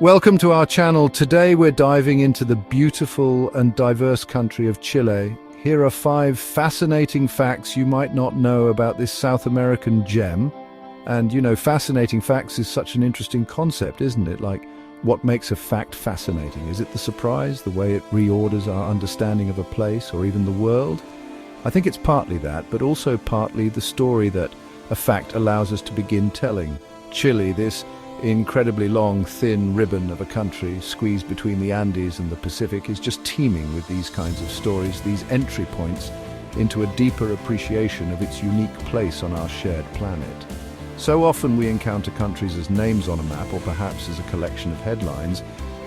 Welcome to our channel. Today we're diving into the beautiful and diverse country of Chile. Here are 5 fascinating facts you might not know about this South American gem. And fascinating facts is such an interesting concept, isn't it? Like, what makes a fact fascinating? Is it the surprise, the way it reorders our understanding of a place or even the world? I think it's partly that, but also partly the story that a fact allows us to begin telling. Chile, this incredibly long, thin ribbon of a country squeezed between the Andes and the Pacific, is just teeming with these kinds of stories, these entry points into a deeper appreciation of its unique place on our shared planet. So often we encounter countries as names on a map or perhaps as a collection of headlines,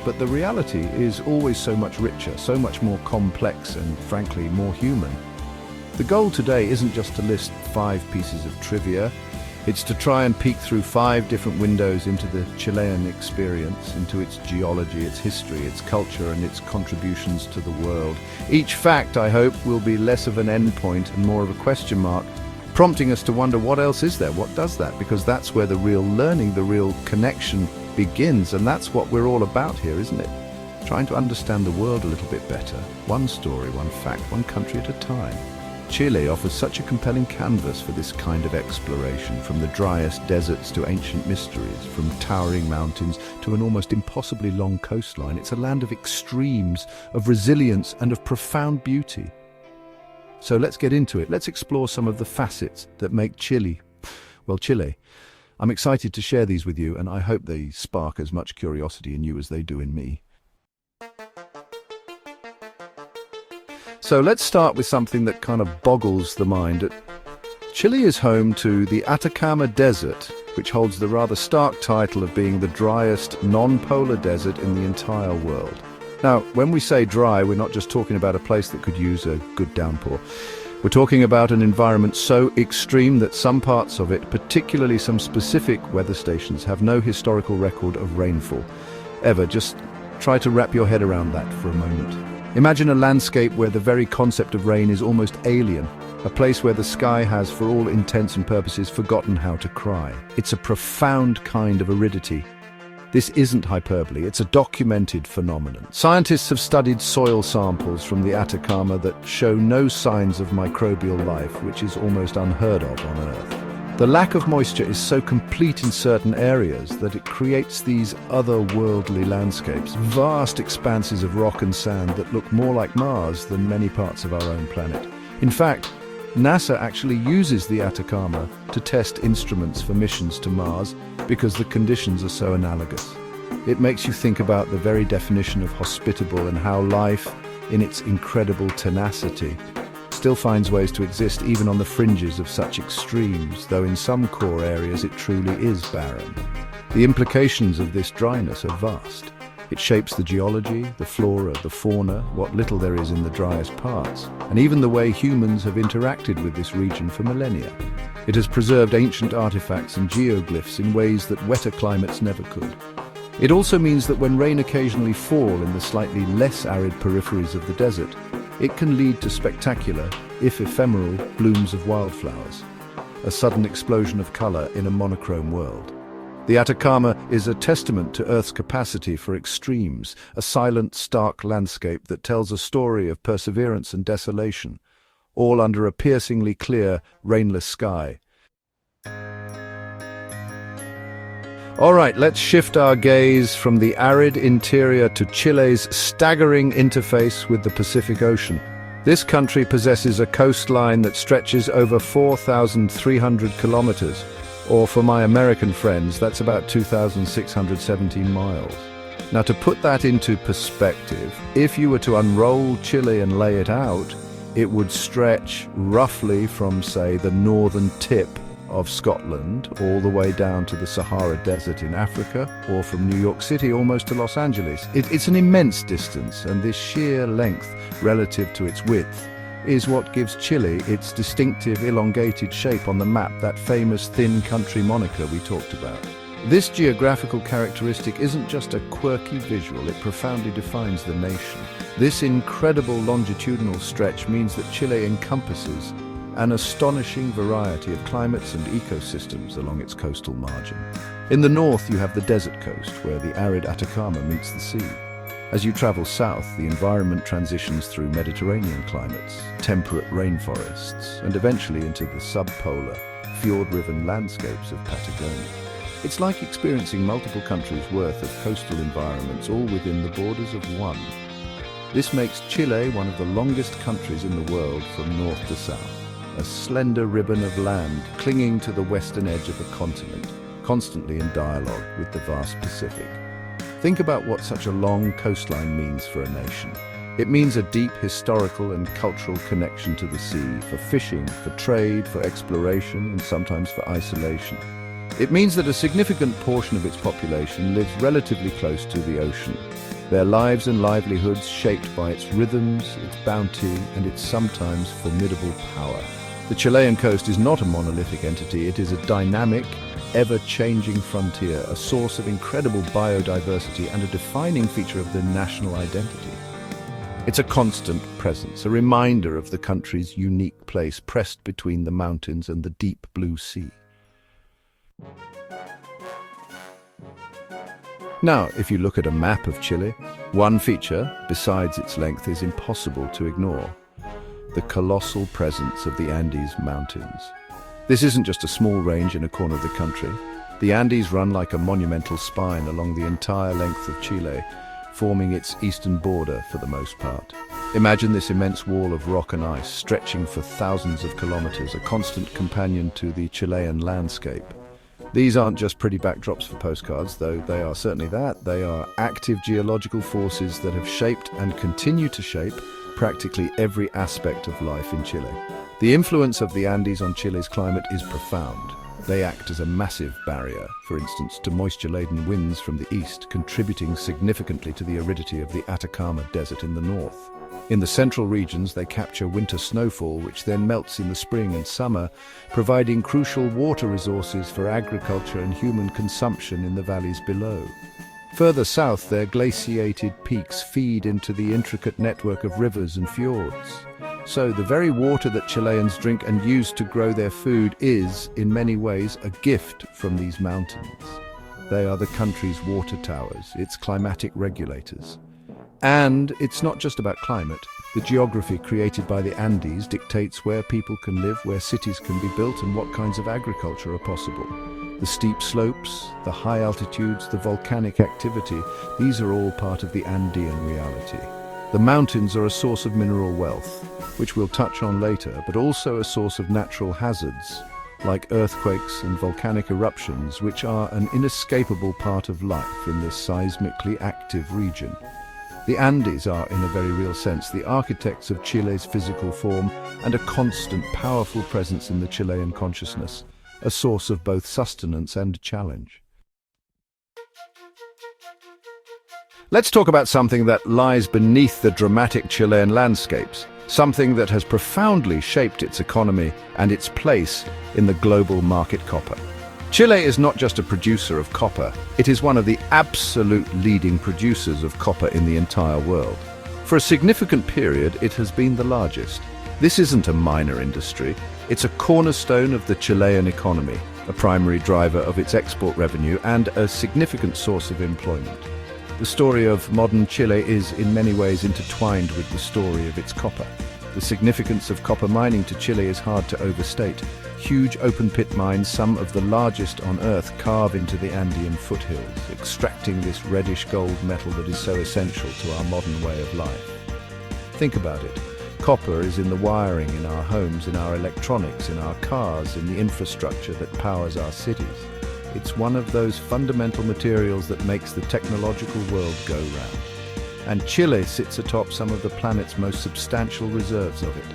but the reality is always so much richer, so much more complex and frankly more human. The goal today isn't just to list 5 pieces of trivia. It's to try and peek through 5 different windows into the Chilean experience, into its geology, its history, its culture, and its contributions to the world. Each fact, I hope, will be less of an endpoint and more of a question mark, prompting us to wonder what else is there, what does that? Because that's where the real learning, the real connection begins, and that's what we're all about here, isn't it? Trying to understand the world a little bit better, one story, one fact, one country at a time. Chile offers such a compelling canvas for this kind of exploration, from the driest deserts to ancient mysteries, from towering mountains to an almost impossibly long coastline. It's a land of extremes, of resilience, and of profound beauty. So let's get into it. Let's explore some of the facets that make Chile. I'm excited to share these with you, and I hope they spark as much curiosity in you as they do in me. So let's start with something that kind of boggles the mind. Chile is home to the Atacama Desert, which holds the rather stark title of being the driest non-polar desert in the entire world. Now, when we say dry, we're not just talking about a place that could use a good downpour. We're talking about an environment so extreme that some parts of it, particularly some specific weather stations, have no historical record of rainfall. Ever. Just try to wrap your head around that for a moment. Imagine a landscape where the very concept of rain is almost alien, a place where the sky has, for all intents and purposes, forgotten how to cry. It's a profound kind of aridity. This isn't hyperbole, it's a documented phenomenon. Scientists have studied soil samples from the Atacama that show no signs of microbial life, which is almost unheard of on Earth. The lack of moisture is so complete in certain areas that it creates these otherworldly landscapes, vast expanses of rock and sand that look more like Mars than many parts of our own planet. In fact, NASA actually uses the Atacama to test instruments for missions to Mars because the conditions are so analogous. It makes you think about the very definition of hospitable and how life, in its incredible tenacity, still finds ways to exist even on the fringes of such extremes, though in some core areas it truly is barren. The implications of this dryness are vast. It shapes the geology, the flora, the fauna, what little there is in the driest parts, and even the way humans have interacted with this region for millennia. It has preserved ancient artifacts and geoglyphs in ways that wetter climates never could. It also means that when rain occasionally falls in the slightly less arid peripheries of the desert, it can lead to spectacular, if ephemeral, blooms of wildflowers, a sudden explosion of color in a monochrome world. The Atacama is a testament to Earth's capacity for extremes, a silent, stark landscape that tells a story of perseverance and desolation, all under a piercingly clear, rainless sky. All right, let's shift our gaze from the arid interior to Chile's staggering interface with the Pacific Ocean. This country possesses a coastline that stretches over 4,300 kilometers, or for my American friends, that's about 2,617 miles. Now, to put that into perspective, if you were to unroll Chile and lay it out, it would stretch roughly from, say, the northern tip of Scotland all the way down to the Sahara Desert in Africa, or from New York City almost to Los Angeles. It's an immense distance, and this sheer length relative to its width is what gives Chile its distinctive elongated shape on the map, that famous thin country moniker we talked about. This geographical characteristic isn't just a quirky visual, it profoundly defines the nation. This incredible longitudinal stretch means that Chile encompasses an astonishing variety of climates and ecosystems along its coastal margin. In the north, you have the desert coast, where the arid Atacama meets the sea. As you travel south, the environment transitions through Mediterranean climates, temperate rainforests, and eventually into the subpolar, fjord-riven landscapes of Patagonia. It's like experiencing multiple countries' worth of coastal environments all within the borders of one. This makes Chile one of the longest countries in the world from north to south, a slender ribbon of land clinging to the western edge of a continent, constantly in dialogue with the vast Pacific. Think about what such a long coastline means for a nation. It means a deep historical and cultural connection to the sea, for fishing, for trade, for exploration, and sometimes for isolation. It means that a significant portion of its population lives relatively close to the ocean, their lives and livelihoods shaped by its rhythms, its bounty, and its sometimes formidable power. The Chilean coast is not a monolithic entity, it is a dynamic, ever-changing frontier, a source of incredible biodiversity and a defining feature of the national identity. It's a constant presence, a reminder of the country's unique place pressed between the mountains and the deep blue sea. Now, if you look at a map of Chile, one feature, besides its length, is impossible to ignore: the colossal presence of the Andes Mountains. This isn't just a small range in a corner of the country. The Andes run like a monumental spine along the entire length of Chile, forming its eastern border for the most part. Imagine this immense wall of rock and ice stretching for thousands of kilometers, a constant companion to the Chilean landscape. These aren't just pretty backdrops for postcards, though they are certainly that. They are active geological forces that have shaped and continue to shape practically every aspect of life in Chile. The influence of the Andes on Chile's climate is profound. They act as a massive barrier, for instance, to moisture-laden winds from the east, contributing significantly to the aridity of the Atacama Desert in the north. In the central regions, they capture winter snowfall, which then melts in the spring and summer, providing crucial water resources for agriculture and human consumption in the valleys below. Further south, their glaciated peaks feed into the intricate network of rivers and fjords. So the very water that Chileans drink and use to grow their food is, in many ways, a gift from these mountains. They are the country's water towers, its climatic regulators. And it's not just about climate. The geography created by the Andes dictates where people can live, where cities can be built, and what kinds of agriculture are possible. The steep slopes, the high altitudes, the volcanic activity, these are all part of the Andean reality. The mountains are a source of mineral wealth, which we'll touch on later, but also a source of natural hazards, like earthquakes and volcanic eruptions, which are an inescapable part of life in this seismically active region. The Andes are, in a very real sense, the architects of Chile's physical form and a constant, powerful presence in the Chilean consciousness, a source of both sustenance and challenge. Let's talk about something that lies beneath the dramatic Chilean landscapes, something that has profoundly shaped its economy and its place in the global market copper. Chile is not just a producer of copper, it is one of the absolute leading producers of copper in the entire world. For a significant period, it has been the largest. This isn't a minor industry, it's a cornerstone of the Chilean economy, a primary driver of its export revenue and a significant source of employment. The story of modern Chile is in many ways intertwined with the story of its copper. The significance of copper mining to Chile is hard to overstate. Huge open-pit mines, some of the largest on Earth, carve into the Andean foothills, extracting this reddish gold metal that is so essential to our modern way of life. Think about it. Copper is in the wiring in our homes, in our electronics, in our cars, in the infrastructure that powers our cities. It's one of those fundamental materials that makes the technological world go round. And Chile sits atop some of the planet's most substantial reserves of it.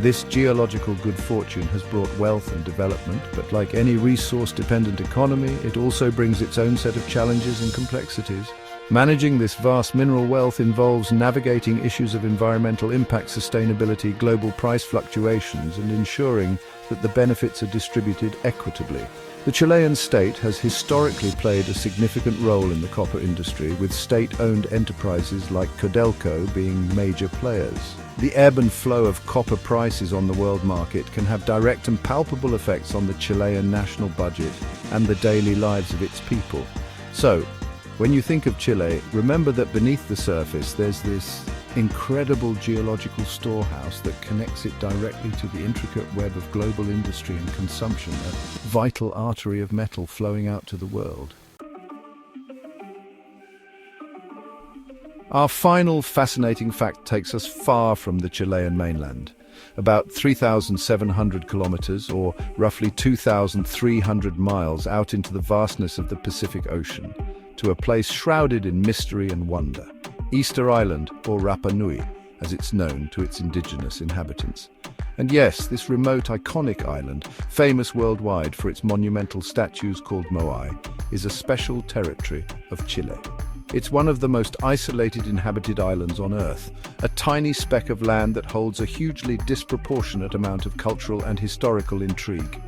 This geological good fortune has brought wealth and development, but like any resource-dependent economy, it also brings its own set of challenges and complexities. Managing this vast mineral wealth involves navigating issues of environmental impact, sustainability, global price fluctuations, and ensuring that the benefits are distributed equitably. The Chilean state has historically played a significant role in the copper industry, with state-owned enterprises like Codelco being major players. The ebb and flow of copper prices on the world market can have direct and palpable effects on the Chilean national budget and the daily lives of its people. So, when you think of Chile, remember that beneath the surface there's this incredible geological storehouse that connects it directly to the intricate web of global industry and consumption, a vital artery of metal flowing out to the world. Our final fascinating fact takes us far from the Chilean mainland, about 3,700 kilometers or roughly 2,300 miles out into the vastness of the Pacific Ocean, to a place shrouded in mystery and wonder, Easter Island, or Rapa Nui, as it's known to its indigenous inhabitants. And yes, this remote, iconic island, famous worldwide for its monumental statues called moai, is a special territory of Chile. It's one of the most isolated inhabited islands on Earth, a tiny speck of land that holds a hugely disproportionate amount of cultural and historical intrigue.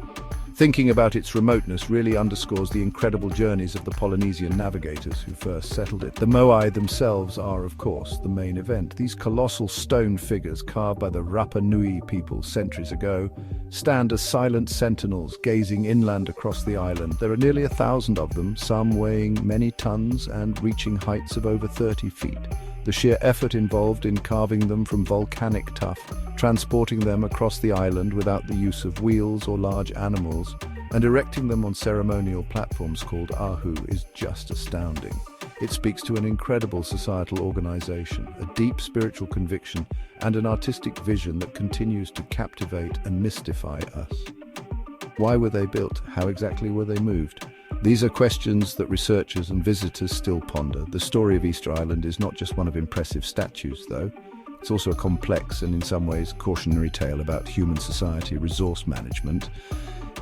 Thinking about its remoteness really underscores the incredible journeys of the Polynesian navigators who first settled it. The moai themselves are, of course, the main event. These colossal stone figures carved by the Rapa Nui people centuries ago stand as silent sentinels gazing inland across the island. There are nearly 1,000 of them, some weighing many tons and reaching heights of over 30 feet. The sheer effort involved in carving them from volcanic tuff, transporting them across the island without the use of wheels or large animals, and erecting them on ceremonial platforms called ahu is just astounding. It speaks to an incredible societal organization, a deep spiritual conviction, and an artistic vision that continues to captivate and mystify us. Why were they built? How exactly were they moved? These are questions that researchers and visitors still ponder. The story of Easter Island is not just one of impressive statues, though. It's also a complex and in some ways cautionary tale about human society, resource management,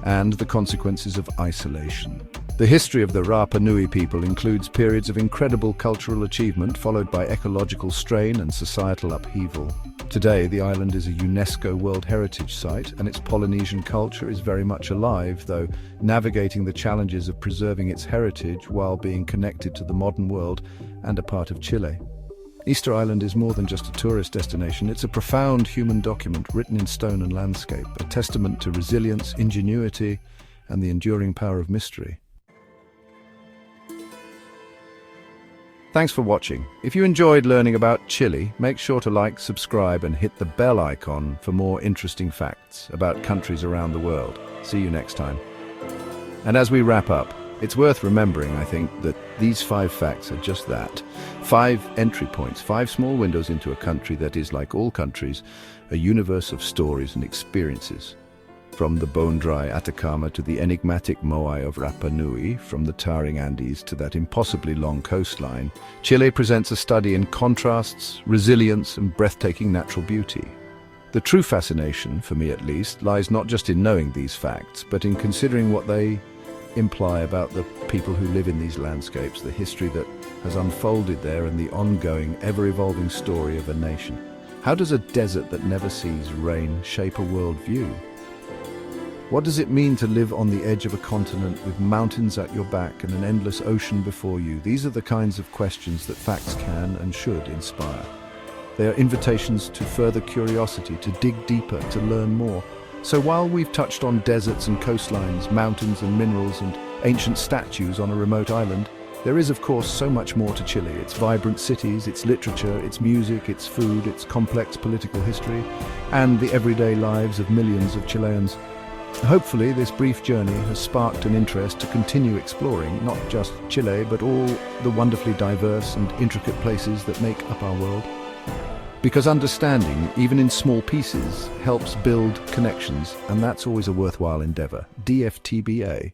and the consequences of isolation. The history of the Rapa Nui people includes periods of incredible cultural achievement followed by ecological strain and societal upheaval. Today, the island is a UNESCO World Heritage Site, and its Polynesian culture is very much alive, though navigating the challenges of preserving its heritage while being connected to the modern world and a part of Chile. Easter Island is more than just a tourist destination. It's a profound human document written in stone and landscape, a testament to resilience, ingenuity, and the enduring power of mystery. Thanks for watching. If you enjoyed learning about Chile, make sure to like, subscribe, and hit the bell icon for more interesting facts about countries around the world. See you next time. And as we wrap up, it's worth remembering, I think, that these 5 facts are just that. 5 entry points, 5 small windows into a country that is, like all countries, a universe of stories and experiences. From the bone-dry Atacama to the enigmatic moai of Rapa Nui, from the towering Andes to that impossibly long coastline, Chile presents a study in contrasts, resilience, and breathtaking natural beauty. The true fascination, for me at least, lies not just in knowing these facts, but in considering what they imply about the people who live in these landscapes, the history that has unfolded there, and the ongoing, ever-evolving story of a nation. How does a desert that never sees rain shape a worldview? What does it mean to live on the edge of a continent with mountains at your back and an endless ocean before you? These are the kinds of questions that facts can and should inspire. They are invitations to further curiosity, to dig deeper, to learn more. So while we've touched on deserts and coastlines, mountains and minerals and ancient statues on a remote island, there is of course so much more to Chile. Its vibrant cities, its literature, its music, its food, its complex political history, and the everyday lives of millions of Chileans. Hopefully, this brief journey has sparked an interest to continue exploring not just Chile, but all the wonderfully diverse and intricate places that make up our world. Because understanding, even in small pieces, helps build connections, and that's always a worthwhile endeavor. DFTBA.